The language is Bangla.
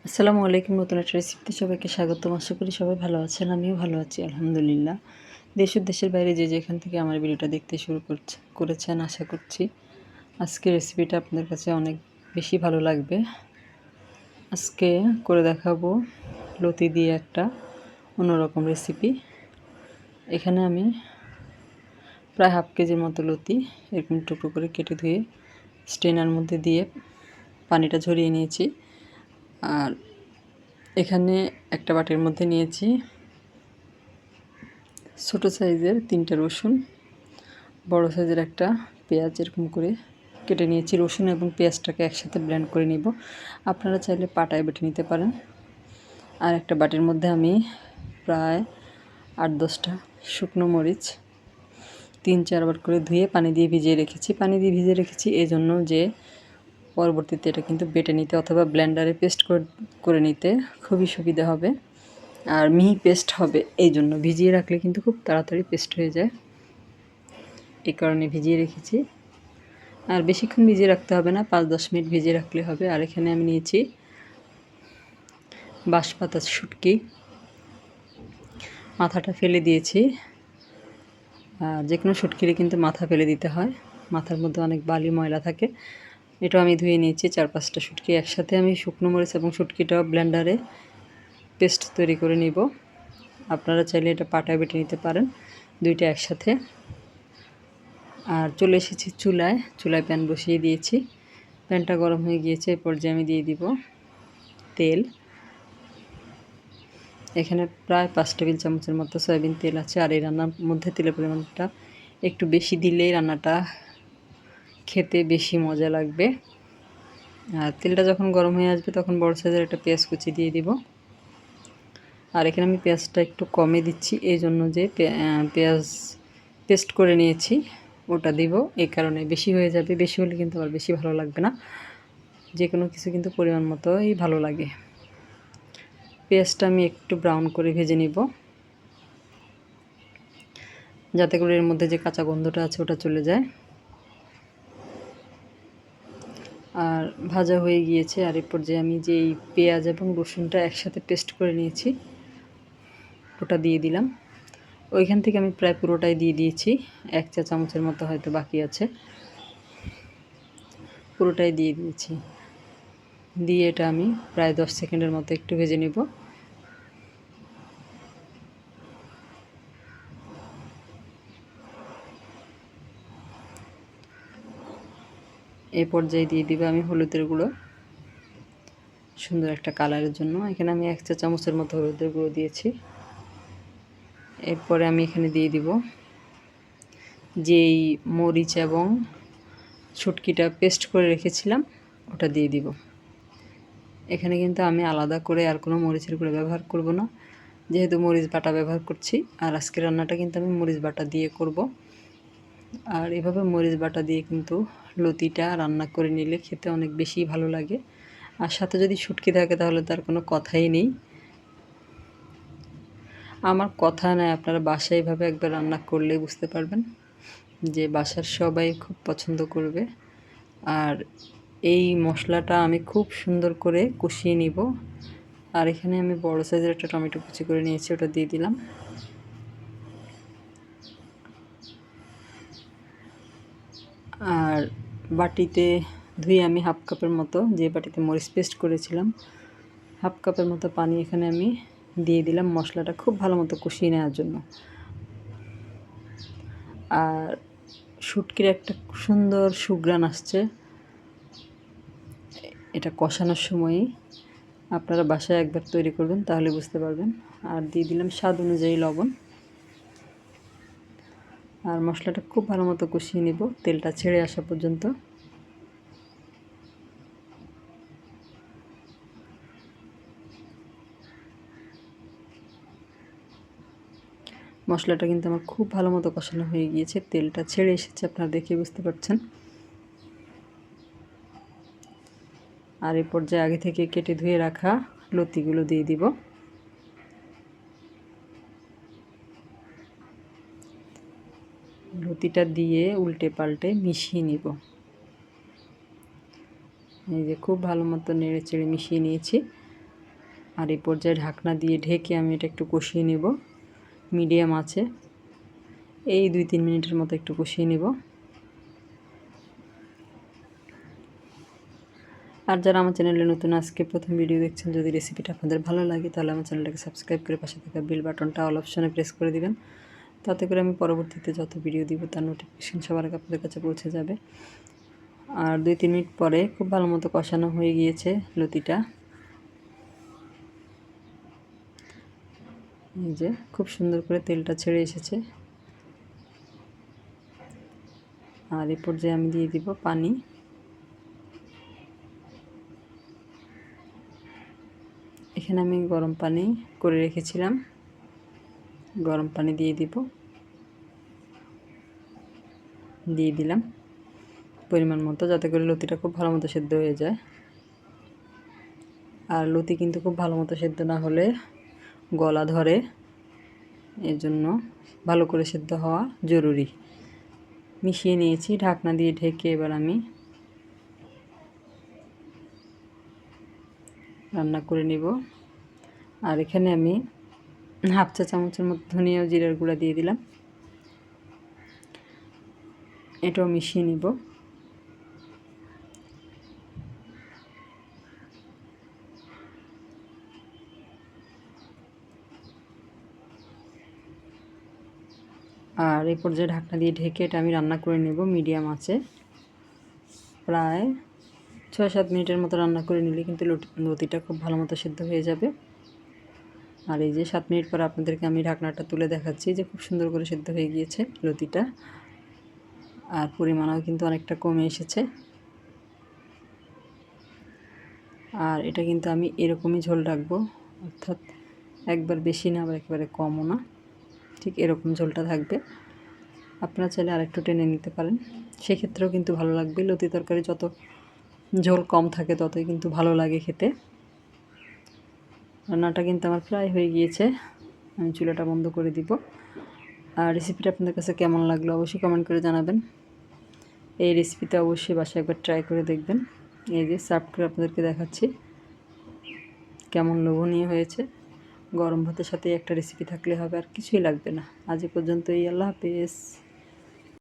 আসসালামু আলাইকুম। নতুন একটা রেসিপিতে সবাইকে স্বাগতম। আশা করি সবাই ভালো আছেন। আমিও ভালো আছি আলহামদুলিল্লাহ। দেশ ও দেশের বাইরে যে যেখান থেকে আমার ভিডিওটা দেখতে শুরু করেছেন আশা করছি আজকের রেসিপিটা আপনাদের কাছে অনেক বেশি ভালো লাগবে। আজকে করে দেখাবো লতি দিয়ে একটা অন্যরকম রেসিপি। এখানে আমি প্রায় হাফ কেজির মতো লতি এরকম টুকরো করে কেটে ধুয়ে স্ট্রেনার মধ্যে দিয়ে পানিটা ঝরিয়ে নিয়েছি। আর এখানে একটা বাটির মধ্যে নিয়েছি ছোটো সাইজের 3টা রসুন, বড় সাইজের একটা পেঁয়াজ এরকম করে কেটে নিয়েছি। রসুন এবং পেঁয়াজটাকে একসাথে ব্লেন্ড করে নিব। আপনারা চাইলে পাটায় বেটে নিতে পারেন। আর একটা বাটির মধ্যে আমি প্রায় 8-10টা শুকনো মরিচ 3-4 বার করে ধুয়ে পানি দিয়ে ভিজিয়ে রেখেছি। পানি দিয়ে ভিজিয়ে রেখেছি এই জন্য যে পরবর্তীতে এটা কিন্তু বেটে নিতে অথবা ব্লেন্ডারে পেস্ট করে নিতে খুবই সুবিধা হবে আর মিহি পেস্ট হবে। এই জন্য ভিজিয়ে রাখলে কিন্তু খুব তাড়াতাড়ি পেস্ট হয়ে যায়, এই কারণে ভিজিয়ে রেখেছি। আর বেশিক্ষণ ভিজিয়ে রাখতে হবে না, 5-10 মিনিট ভিজিয়ে রাখলে হবে। আর এখানে আমি নিয়েছি বাঁশপাতা শুটকি, মাথাটা ফেলে দিয়েছি। যে কোনো শুটকিরে কিন্তু মাথা ফেলে দিতে হয়, মাথার মধ্যে অনেক বালি ময়লা থাকে। এটাও আমি ধুয়ে নিয়েছি। 4-5টা শুটকি একসাথে আমি শুকনো মরিচ এবং শুটকিটাও ব্লেন্ডারে পেস্ট তৈরি করে নিব। আপনারা চাইলে এটা পাটায় বেটে নিতে পারেন, দুইটা একসাথে। আর চলে এসেছি চুলায় প্যান বসিয়ে দিয়েছি। প্যানটা গরম হয়ে গিয়েছে। এই পর্যায়ে আমি দিয়ে দিব তেল। এখানে প্রায় 5 টেবিল চামচের মতো সয়াবিন তেল আছে। আর এই রান্নার মধ্যে তেলের পরিমাণটা একটু বেশি দিলেই রান্নাটা খেতে বেশি মজা লাগবে। আর তেলটা যখন গরম হয়ে আসবে তখন বড় সাইজের একটা পেঁয়াজ কুচি দিয়ে দিব। আর এখানে আমি পেঁয়াজটা একটু কমে দিচ্ছি এই জন্য যে পেঁয়াজ পেস্ট করে নিয়েছি ওটা দিব, এই কারণে বেশি হয়ে যাবে। বেশি হলে কিন্তু আর বেশি ভালো লাগবে না, যে কোনো কিছু কিন্তু পরিমাণ মতোই ভালো লাগে। পেঁয়াজটা আমি একটু ব্রাউন করে ভেজে নিব, যাতে করে এর মধ্যে যে কাঁচা গন্ধটা আছে ওটা চলে যায়। আর ভাজা হয়ে গিয়েছে। আর এর পর্যায়ে আমি যে এই পেঁয়াজ এবং রসুনটা একসাথে পেস্ট করে নিয়েছি ওটা দিয়ে দিলাম। ওইখান থেকে আমি প্রায় পুরোটাই দিয়ে দিয়েছি, 1 চা চামচের মতো হয়তো বাকি আছে, পুরোটাই দিয়ে দিয়েছি। দিয়ে এটা আমি প্রায় 10 সেকেন্ডের মতো একটু ভেজে নেব। এই পর্যায়ে দিয়ে দিব আমি হলুদের গুঁড়ো, সুন্দর একটা কালারের জন্য। এখানে আমি 1 চা চামচের মতো হলুদের গুঁড়ো দিয়েছি। এরপরে আমি এখানে দিয়ে দিব যেই মরিচ এবং শুটকিটা পেস্ট করে রেখেছিলাম ওটা দিয়ে দিব। এখানে কিন্তু আমি আলাদা করে আর কোনো মরিচের গুঁড়ো ব্যবহার করব না, যেহেতু মরিচ বাটা ব্যবহার করছি। আর আজকের রান্নাটা কিন্তু আমি মরিচ বাটা দিয়ে করব। আর এভাবে মরিচ বাটা দিয়ে কিন্তু লতিটা রান্না করে নিলে খেতে অনেক বেশি ভালো লাগে। আর সাথে যদি শুটকি থাকে তাহলে তার কোনো কথাই নেই। আমার কথা নয়, আপনারা বাসায় এভাবে একবার রান্না করলেই বুঝতে পারবেন যে বাসার সবাই খুব পছন্দ করবে। আর এই মশলাটা আমি খুব সুন্দর করে কষিয়ে নিব। আর এখানে আমি বড় সাইজের একটা টমেটো কুচি করে নিয়েছি, ওটা দিয়ে দিলাম। আর বাটিতে ধুয়ে আমি হাফ কাপের মতো, যে বাটিতে মরিচ পেস্ট করেছিলাম, হাফ কাপের মতো পানি এখানে আমি দিয়ে দিলাম মশলাটা খুব ভালো মতো কষিয়ে নেওয়ার জন্য। আর শুটকির একটা সুন্দর সুঘ্রাণ আসছে এটা কষানোর সময়ই। আপনারা বাসায় একবার তৈরি করবেন তাহলে বুঝতে পারবেন। আর দিয়ে দিলাম স্বাদ অনুযায়ী লবণ। আর মশলাটা খুব ভালো মতো কষিয়ে নিব তেলটা ছেড়ে আসা পর্যন্ত। মশলাটা কিন্তু আমার খুব ভালো মতো কষানো হয়ে গিয়েছে, তেলটা ছেড়ে এসেছে, আপনারা দেখে বুঝতে পারছেন। আর এই পর্যায়ে আগে থেকে কেটে ধুয়ে রাখা লতিগুলো দিয়ে দিব। লতিটা দিয়ে উল্টে পাল্টে মিশিয়ে নিব। এই যে খুব ভালো মতো নেড়ে চেড়ে মিশিয়ে নিয়েছি। আর এই পর্যায়ে ঢাকনা দিয়ে ঢেকে আমি এটা একটু কষিয়ে নেব মিডিয়াম আছে। এই 2-3 মিনিটের মতো একটু কষিয়ে নেব। আর যারা আমার চ্যানেলে নতুন আজকে প্রথম ভিডিও দেখছেন, যদি রেসিপিটা আপনাদের ভালো লাগে তাহলে আমার চ্যানেলটাকে সাবস্ক্রাইব করে পাশে থাকা বেল বাটনটা অল অপশনে প্রেস করে দিবেন। তাতে করে আমি পরবর্তীতে যত ভিডিও দিব তার নোটিফিকেশন সবার আগে আপনাদের কাছে পৌঁছে যাবে। আর 2-3 মিনিট পরে খুব ভালো মতো কষানো হয়ে গিয়েছে লতিটা। এই যে খুব সুন্দর করে তেলটা ছেড়ে এসেছে। আর এই পর্যায়ে আমি দিয়ে দিব পানি। এখানে আমি গরম পানি করে রেখেছিলাম, গরম পানি দিয়ে দিলাম পরিমাণ মতো, যাতে করে লতিটা খুব ভালো মতো সেদ্ধ হয়ে যায়। আর লতি কিন্তু খুব ভালো মতো সেদ্ধ না হলে গলা ধরে, এর জন্য ভালো করে সেদ্ধ হওয়া জরুরি। মিশিয়ে নিয়েছি, ঢাকনা দিয়ে ঢেকে এবার আমি রান্না করে নেব। আর এখানে আমি হাফ চা চামচের মতো ধনিয়া ও জিরার গুঁড়া দিয়ে দিলাম, এটাও মিশিয়ে নিব। আর এই পর্যায়ে ঢাকনা দিয়ে ঢেকে এটা আমি রান্না করে নেব মিডিয়াম আঁচে। প্রায় 6-7 মিনিটের মতো রান্না করে নিলে কিন্তু লতিটা খুব ভালো মতো সেদ্ধ হয়ে যাবে। আর এই যে 7 মিনিট পর আপনাদেরকে আমি ঢাকনাটা তুলে দেখাচ্ছি যে খুব সুন্দর করে সেদ্ধ হয়ে গিয়েছে লতিটা। আর পরিমাণও কিন্তু অনেকটা কমে এসেছে। আর এটা কিন্তু আমি এরকমই ঝোল রাখবো, অর্থাৎ একবার বেশি না আবার একেবারে কমও না, ঠিক এরকম ঝোলটা থাকবে। আপনারা চাইলে আরেকটু টেনে নিতে পারেন, সেক্ষেত্রেও কিন্তু ভালো লাগবে। লতি তরকারি যত ঝোল কম থাকে ততই কিন্তু ভালো লাগে খেতে। রান্নাটা কিন্তু আমার প্রায় হয়ে গিয়েছে, আমি চুলাটা বন্ধ করে দিব। আর রেসিপিটা আপনাদের কাছে কেমন লাগলো অবশ্যই কমেন্ট করে জানাবেন। এই রেসিপিটা অবশ্যই বাসায় একবার ট্রাই করে দেখবেন। এই যে সার্ভ করে আপনাদেরকে দেখাচ্ছি কেমন লোভনীয় হয়েছে। গরম ভাতের সাথে একটা রেসিপি থাকলে হবে, আর কিছুই লাগবে না। আজ এ পর্যন্তই, আল্লাহ হাফেজ।